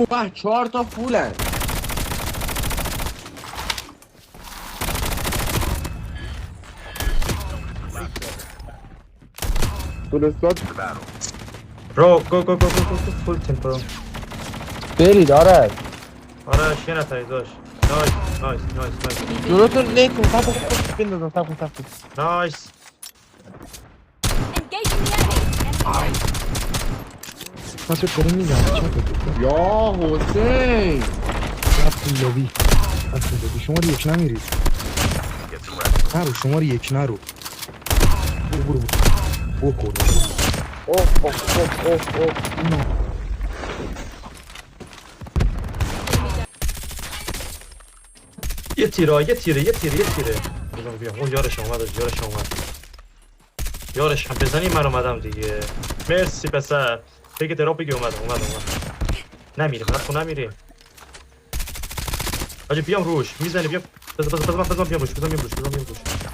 واه 4 تا فولن. طول اسکات برو go فول تمپو برید آره. آره یه نفری داشت نایس جلوتون نیتون تپ بندازم تپ نایس Engaging the enemy. پاسو داره میزنه چه بگید یا حسین رفتیم لابی شما رو یک نمیرید نرو شما رو یک نرو برو بکن یه تیره بیام اون یارش اومد یارش هم بزنی من اومدم دیگه مرسی پسر بگی دراب بگی اومد نمیری فقط خون نمیری آجی بیام روش میزنی بیام بزن بیام روش